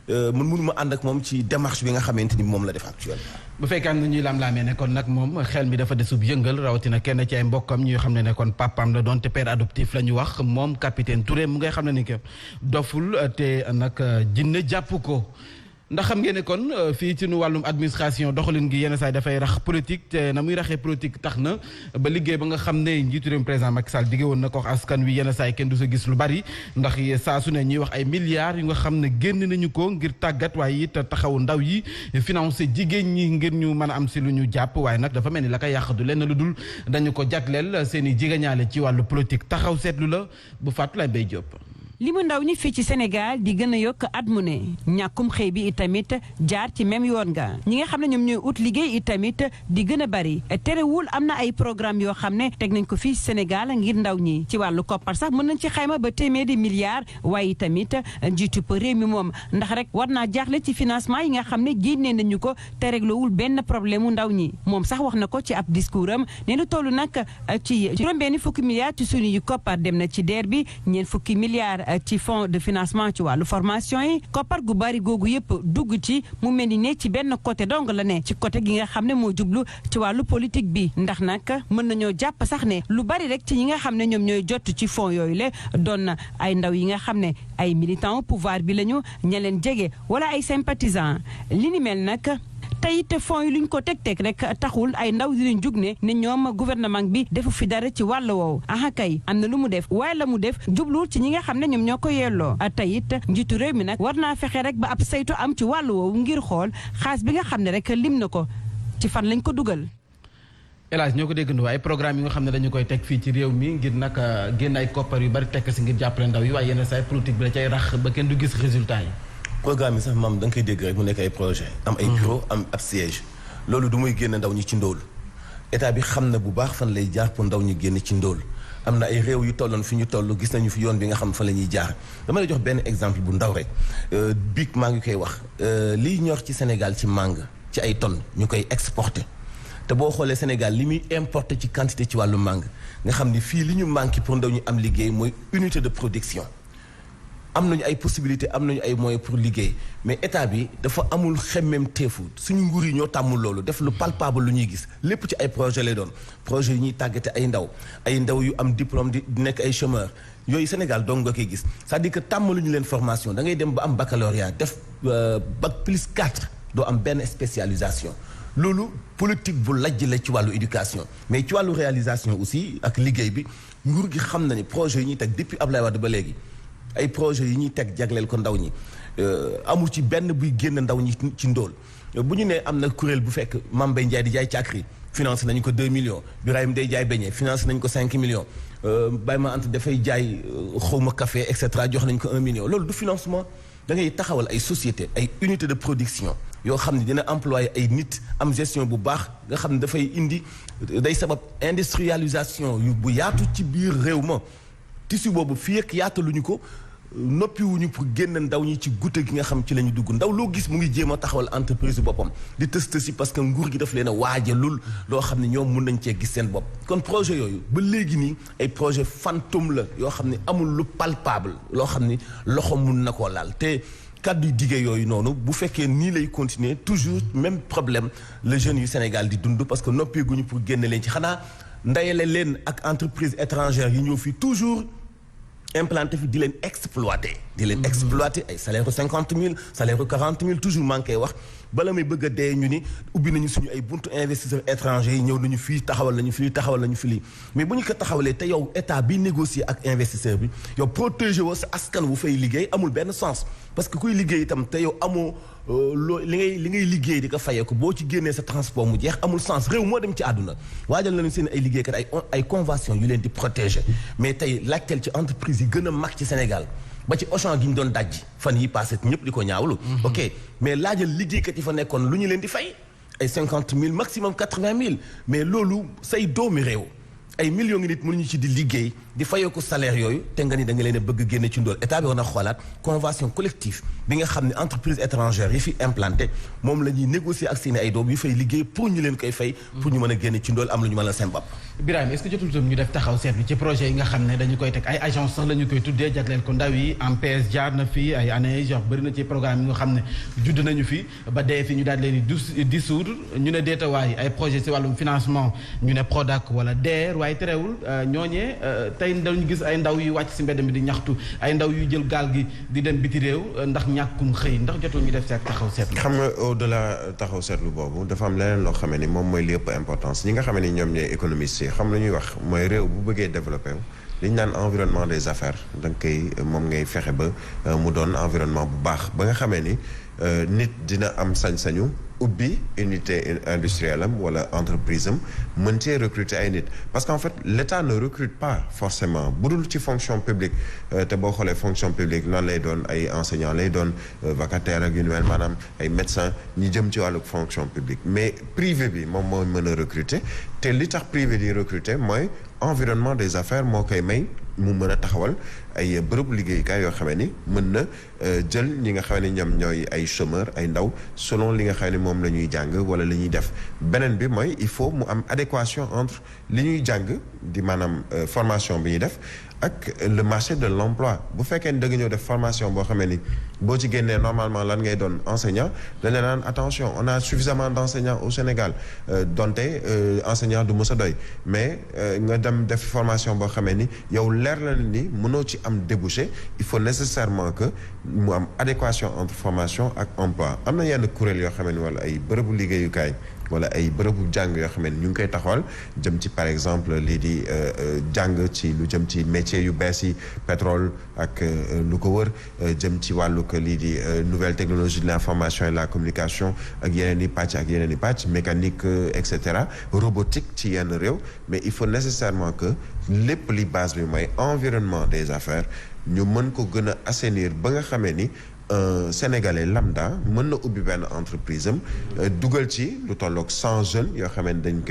mënuma ànd ak moom ci démarche bi nga xamante ni moom la def actuellement. bu fekkee am na ñuy lam-laamee ne kon nag moom xel mi dafa desub yëngal rawatina kenn ci ay mbokkam ñuy xam ne kon papaam la doon te père adoptif la ñu wax moom capitaine Touré mu ngay xam ne ni que doful te nag jinne jàpp ko. ndax xam ngeen ne kon fii ci nu wàllum administration doxalin gi yenn saa yi dafay rax politique te na muy raxee politique tax na ba liggéey ba nga xam ne njiitu réew président Macky Sall diggé woon na ko askan wi yenn saa yi kenn du sa gis lu bari ndax saa su ne ñuy wax ay milliards yu nga xam ne génn nañu ko ngir tàggat waaye it taxawu ndaw yi financé jigéen ñi ngir ñu mën a am si lu ñu jàpp waaye nag dafa mel ni la koy yàq du lenn lu dul dañu ko jagleel seen i jigéñaale ci wàllu politique taxaw seetlu la bu fàttu lay bay Diop. li mu ndaw ñi fii ci Sénégal di gën a yokk at mu ne ñàkkum xëy bi itamit jaar ci même yoon nga ñi nga xam ne ñoom ñooy ut liggéey itamit di gën a bari terewul am na ay programme yoo xam ne teg nañ ko fii Sénégal ngir ndaw ñi ci wàllu koppar sax mën nañ ci xayma ba téeméeri milliards waaye itamit njiitu réew mi moom ndax rek war naa jaaxle ci financement yi nga xam ne génnee nañu ko te réglewul benn problème mu ndaw ñi moom sax wax na ko ci ab discours am nee na toll nag ci juróom-benn fukki milliards ci suñuy koppar dem na ci DER bi ñeent fukki milliards ci fonds de financement ci wàllu formation yi koppar gu bari googu yëpp dugg ci mu mel ni ne ci benn côté dong la ne ci côté gi nga xam ne moo jublu ci wàllu politique bi ndax nag mën nañoo jàpp sax ne lu bari rek ci ñi nga xam ne ñoom ñooy jot ci fonds yooyu la doon na ay ndaw yi nga xam ne ay militants pouvoir bi lañu ña leen jege wala ay sympathisants li ni mel nag. tey it fonds yi luñ ko teg rek taxul ay ndaw di leen jug ne ñoom gouvernement bi defu fi dara ci wàll woowu aha kay am na lu mu def waaye la mu def jubluwul ci ñi nga xam ne ñoom ñoo ko yelloo tey it njiitu réew mi nag war naa fexe rek ba ab saytu am ci wàll woowu ngir xool xaalis bi nga xam ne rek lim na ko ci fan lañ ko dugal. Elage ñoo ko déggandoo ay programme yi nga xam ne dañu koy teg fii ci réew mi ngir nag génn ay koppar yu bari tekk si ngir jàppale ndaw yi waaye yenn saa politique bi da cay rax ba kenn du gis résultat yi. programme yi sax maam da nga koy dégg rek mu nekk ay projet am ay bureau am ab siège loolu du muy génn ndaw ñi ci ndóol état bi xam na bu baax fan lay jaar pour ndaw ñi génn ci ndóol am na ay réew yu tolloon fi ñu toll gis nañu fi yoon bi nga xam fa la ñuy jaar dama lay jox benn exemple bu ndaw rek biig maa ngi koy wax liy ñor ci Sénégal ci mangue ci ay tonnes ñu koy exporté te boo xoolee Sénégal li muy importé ci quantité ci wàllu mangue nga xam ni fii li ñu manqué pour ndaw ñu am liggéey mooy unité de production am nañu ay possibilité am nañu ay moyens pour liggéey mais état bi dafa amul xemmem teefu suñu nguur yi ñoo tàmmul loolu def lu palpable lu ñuy gis lépp ci ay projet lay doon projet yi ñuy tàggate ay ndaw yu am diplôme di nekk ay chômeur yooyu Sénégal dong nga koy gis c'est-à-dire que tàmmaluñu leen formation da ngay dem ba am baccalauréat def bac plus 4 doo am benn spécialisation loolu politique bu lajj la ci wàllu éducation mais ci wàllu réalisation aussi ak liggéey bi nguur gi xam na ni projet yi ñuy teg depuis Abdoulaye Wade ba léegi ay projet yi ñuy teg jagleel ko ndaw ñi amul ci benn buy génn ndaw ñi ci ndóol bu ñu nee am na kuréel bu fekk Mame Mbaye Ndiaye di jaay càkkri financé nañu ko 2 millions Birahim day jaay beñe financé nañu ko 5 millions Baye Ma Anta dafay jaay xawma café et cetera jox nañu ko 1 million loolu du financement da ngay taxawal ay société ay unité de production yoo xam ne dina employé ay nit am gestion bu baax nga xam ne dafay indi day sabab industrialisation yu bu yaatu ci biir réew ma tissu boobu fii ak yaataluñu ko noppiwuñu pour génn ndaw ñi ci gute gi nga xam ci la ñu dugg ndaw loo gis mu ngi jéem a taxawal entreprise boppam di tës parce que nguur gi daf leen a waajalul loo xam ne ñoom mun nañ cee gis seen bopp kon projet yooyu ba léegi nii ay projet fantôme la yoo xam ne amul lu palpable loo xam ni loxo mun na koo laal te kàddu dige yooyu noonu bu fekkee nii lay continuer toujours même problème le jeunes yu Sénégal di dund parce que noppeeguñu pour génn leen ci xanaa ndayale leen ak entreprise étrangère yi ñëw fi toujours implanté fi di leen exploité ay salaire 50 000 salaire 40 000 toujours maa ngi koy wax bala may bëgg a dee ñu ni ubbi nañu suñu ay buntu investisseurs étrangers yi ñëw nañu fii taxawal nañu fi lii mais bu ñu ko taxawalee te yow état bi négocier ak investisseur bi yow protéger woo sa askan wu fay liggéey amul benn sens parce que kuy liggéey itam te yow amoo li ngay liggéey di ko fayee ko boo ci génnee sa transport mu jeex amul sens réew moo dem ci àdduna waajal nañu seen ay liggéeykat ay convention yu leen di protéger mais tey laajteel ci entreprise yi gën a mag ci Sénégal ba ci Auchan gi ñu doon dajji fan yi passé ñëpp di ko ñaawlu ok mais laajal liggéeykat yi fa nekkoon lu ñu leen di fay ay 50 000 maximum 80 000 mais loolu say doomi réew ay millions ngi nit mënuñu ci di liggéey di fayeeku salaire yooyu te nga ni da nga leen a bëgg génne ci ndóol état bi war na xoolaat convention collective bi nga xam ne entreprise étrangère yi fi implanté moom la ñuy négocier ak seen ay doom yu fay liggéey pour ñu leen koy fay pour ñu mën a génne ci ndóol am lu ñu mën a seen bopp. Birahim est-ce que jotul tam ñu def taxaw seetlu ci projet yi nga xam ne dañu koy teg ay agence sax la ñu koy tuddee jagleel ko ndaw yi en PS jaar na fi ay années genre bëri na ci programme yi nga xam ne judd nañu fi ba dee fi ñu daal leen di dissoudre ñu ne deetawaay ay projet ci wàllum financement ñu ne Prodac wala DER waaye terewul ñooñee tey dañu gis ay ndaw yu wàcc ci mbedd mi di ñaxtu ay ndaw yu jël gaal gi di dem biti réew ndax ñàkkum xëy ndax jotul ñu def ci ak taxaw seetlu. xam nga au delà taxaw seetlu boobu dafa am leneen loo xamee ni moom mooy li ëpp importance ñi nga xam ne ñoom ñooy économistes yi xam lu ñuy wax mooy réew bu bëggee développé li ñu naan environnement des affaires da nga koy moom ngay fexe ba mu doon environnement bu baax ba nga xamee ni nit dina am sañ-sañu ubbi unité industrielle am wala entreprise am mën cee recruter ay nit parce qu'en fait l'État ne recrute pas forcément bu dul ci fonction publique te boo xoolee fonction publique lan lay doon ay enseignants lay doon vacataires ak yu mel maanaam ay médecins ñi jëm ci wàllu fonction publique mais privé bi moom moo mën a recruter te li tax privé di recruter mooy environnement des affaires moo koy may mu mën a taxawal ay bërëbu liggéeyukaay yoo xamee ni mën na jël ñi nga xam ne ñoom ñooy ay chômeurs ay ndaw selon li nga xam ne moom la ñuy jàng wala li ñuy def beneen bi mooy il faut mu am adéquation entre li ñuy jàng di maanaam formation bi ñuy def ak le marché de l'emploi bu fekkee ni da nga ñëw def formation boo xamee ni boo ci génnee normalement lan ngay doon enseignant dañ la naan attention on a suffisamment d'enseignants au Sénégal donte enseignant du mës a doy mais nga dem def formation boo xamee ni yow leer la ni mënoo ci am débouché il faut nécessairement que mu am adéquation entre formation ak emploi am na yenn kuréel yoo xamee ni wala ay bërëbu liggéeyukaay wala ay bërëbu jàng yoo xam ne ñu ngi koy taxawal jëm ci par exemple lii di jàng ci lu jëm ci métier yu bees yi pétrole ak lu ko wër jëm ci wàllu que lii di nouvelle technologie de l'information et de la communication ak yeneen i pàcc mécanique et cetera robotique ci yenn réew mais il faut nécessairement que lépp li base bi mooy environnement des affaires ñu mën ko gën a assainir ba nga xamee ni Sénégalais lambda mën na ubbi benn entreprise am dugal ci lu tolloog 100 jeunes yoo xam ne dañ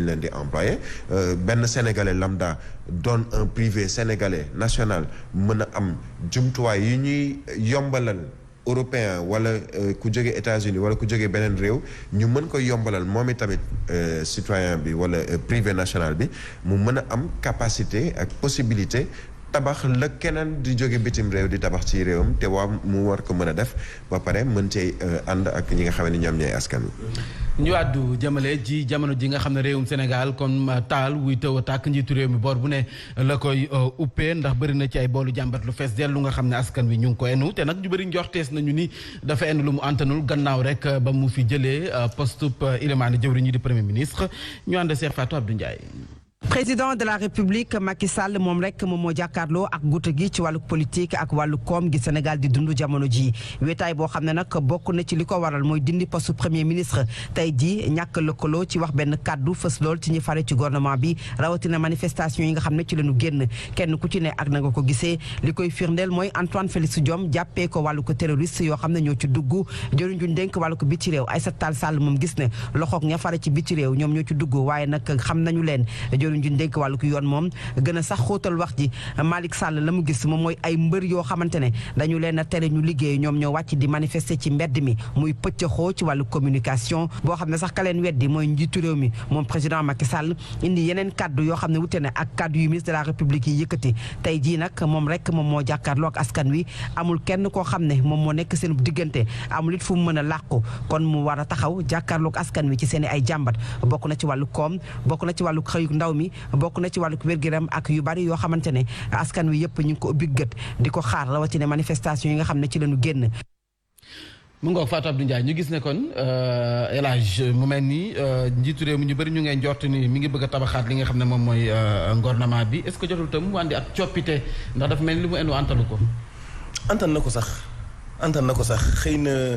leen di employé benn Sénégalais lambda doon un privé sénégalais national mën a am jumtuwaay yi ñuy yombalal européen wala ku jóge États-Unis wala ku jóge beneen réew ñu mën ko yombalal moom itamit citoyen bi wala privé national bi mu mën a am capacité ak possibilité tabax la keneen di jóge bitim réew di tabax ci réewam te waa mu war ko mën a def ba pare mën cee ànd ak ñi nga xam ne ñoom ñooy askan wi. ñu àddu jëmale ji jamono ji nga xam ne réewum Sénégal comme taal wuy tëw a tàkk njiitu réew mi boor bu ne la koy uppee ndax bëri na ci ay boolu jàmbat lu fees dellu nga xam ne askan wi ñu ngi ko enu te nag ñu bëri njortees nañu ni dafa enn lu mu antanul gannaaw rek ba mu fi jëlee postub ilimaani jëwriñ ñi di premier ministre ñu ànd Cheikh Fatou Abdou Ndiaye. président de la république Macky Sall moom rek moom moo jàkkaarloo ak guute gi ci wàllu politique ak wàllu koom gi Sénégal di dund jamono ji wéetaay boo xam ne nag bokk na ci li ko waral mooy dindi poste premier ministre tey ji ñàkk lëkkaloo ci wax benn kàddu fës lool ci ñi fare ci gouvernement bi rawatina manifestation yi nga xam ne ci lañu génn kenn ku ci ne ak na nga ko gisee li koy firndeel mooy Antoine Félix Diome jàppee ko wàllu ko terroriste yoo xam ne ñoo ci dugg jëriñ juñ dénk wàllu ko biti réew Aïssata Tall Sall moom gis ne loxoog ña fare ci biti réew ñoom ñoo ci dugg waaye nag xam nañu leen ñu dénk wàllu ko yoon moom gën a sax xóotal wax ji Malick Sall la mu gis moom mooy ay mbër yoo xamante ne dañu leen a tere ñu liggéey ñoom ñoo wàcc di manifester ci mbedd mi muy pëccëxoo ci wàllu communication boo xam ne sax ka leen weddi mooy njiitu réew mi moom président Macky Sall indi yeneen kaddu yoo xam ne wute ne ak kaddu yu ministre de la République yi yëkkati tey jii nag moom rek moom moo jàkkaarloo ak askan wi amul kenn koo xam ne moom moo nekk seen diggante amul it fu mu mën a làqu kon mu war a taxaw jàkkaarloo ak askan wi ci seen ay jàmbat bokk na ci wàllu koom bokk na ci wàllu xëyu ndaw mi bokk na ci wàllu wér-gu-yaram ak yu bari yoo xamante ne askan wi yëpp ñu ngi ko ubbi gët di ko xaar rawatina manifestation yi nga xam ne ci lañu génn. mu ngoog Fatou Abdou Ndiaye ñu gis ne kon El Hadj mu mel ni njiitu réew mi ñu bëri ñu ngay njort ni mi ngi bëgg a tabaxaat li nga xam ne moom mooy ngornement bi est-ce que jotul tam wàndi ak coppite ndax dafa mel ni li mu enu antalu ko. antan na ko sax xëy na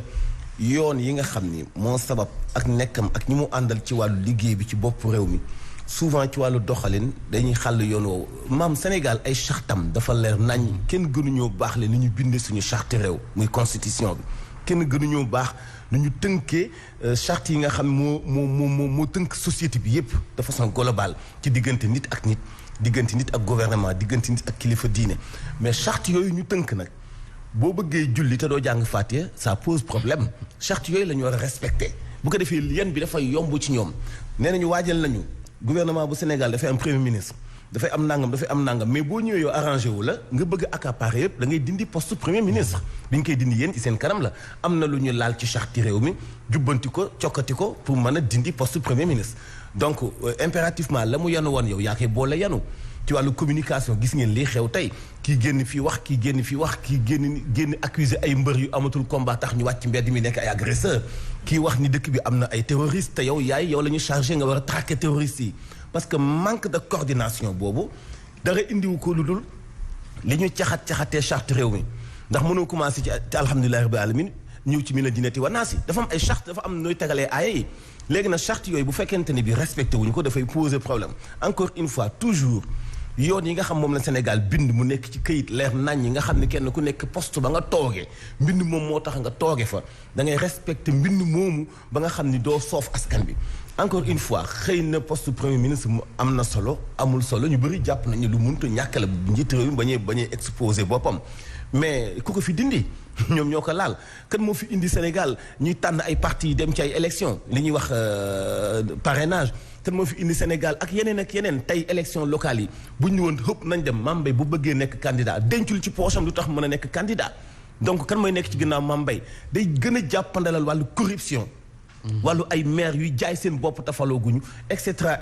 yoon yi nga xam ni moo sabab ak nekkam ak ñi mu àndal ci wàllu liggéey bi ci bopp réew mi souvent ci wàllu doxalin dañuy xàll yoon woowu maam Sénégal ay chartam dafa leer nañ kenn gënuñoo baax le ni ñu bindee suñu charte réew muy constitution bi kenn gënuñoo baax nu ñu tënkee charte yi nga xam moo tënk société bi yépp de façon globale ci diggante nit ak nit diggante nit ak gouvernement diggante nit ak kilifa diine mais charte yooyu ñu tënk nag boo bëggee julli te doo jàng Fatiha ça pose problème charte yooyu la ñu war a respecté bu ko defee yan bi dafay yomb ci ñoom nee nañu waajal nañu gouvernement bu Sénégal dafay am premier ministre dafay am nangam mais boo ñëwee yow arrangé wu la nga bëgg accaparer yëpp da ngay dindi poste premier ministre bi ñu koy dindi yéen ci seen kanam la am na lu ñu laal ci charte réew mi jubbanti ko cokkati ko pour mën a dindi poste premier ministre donc impérativement la mu yanu woon yow yaa koy boole yanu ci wàllu communication gis ngeen lii xew tey kii génn fii wax kii génn accusé ay mbër yu amatul combat tax ñu wàcc mbedd mi nekk ay agresseur kii wax ni dëkk bi am na ay terroristes te yow la ñu chargé nga war a traquer terroristes yi parce que manque de coordination boobu dara indiwu ko lu dul li ñu caxatee charte réew mi ndax mënoo commencé ci alhamdulillahi rabbil alamin ñëw ci mina dinati wa naasi dafa am ay charte dafa am nooy tegalee aaya yi léegi nag charte yooyu bu fekkente ni bi respecté wuñu ko dafay poser problème encore une fois toujours yoon yi nga xam moom la Sénégal bind mu nekk ci këyit leer nañ yi nga xam ne kenn ku nekk poste ba nga toogee mbind moom moo tax nga tooge fa da ngay respecté mbind moomu ba nga xam ni doo soof askan bi encore une fois xëy na poste premier ministre mu am na solo amul solo ñu bëri jàpp nañu lu mënut a ñàkk la njiit réew mi bañee exposé boppam mais ku ko fi dindi ñoom ñoo ko laal kan moo fi indi Sénégal ñuy tànn ay parti yi dem ci ay élection li ñuy wax parrainage kan moo fi indi Sénégal ak yeneen tey élection locale yi bu ñu woon xëpp nañ dem Mame Mbaye bu bëggee nekk candidat dencul ci poosam lu tax mën a nekk candidat donc kan mooy nekk ci ginnaaw Mame Mbaye day gën a jàppandalal wàllu corruption wàllu ay maire yuy jaay seen bopp tafalooguñu et cetera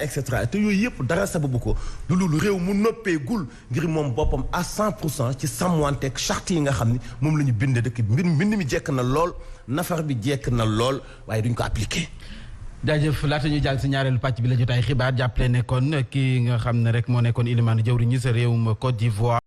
te yooyu yëpp dara sababu ko lu réew mu noppee gul ngir moom boppam à 100% ci sàmmanteeg charte yi nga xam ni moom la ñu bind dëkk bi mbind mi jekk na lool nafar bi jekk na lool waaye duñ ko appliqué. jaajëf laata ñuy jàll si ñaareelu pàcc bi la jotaay xibaar jàppale nekkoon kii nga xam ne rek moo nekkoon ilimaanu jëwriñ ñi sa réewum Côte d'Ivoire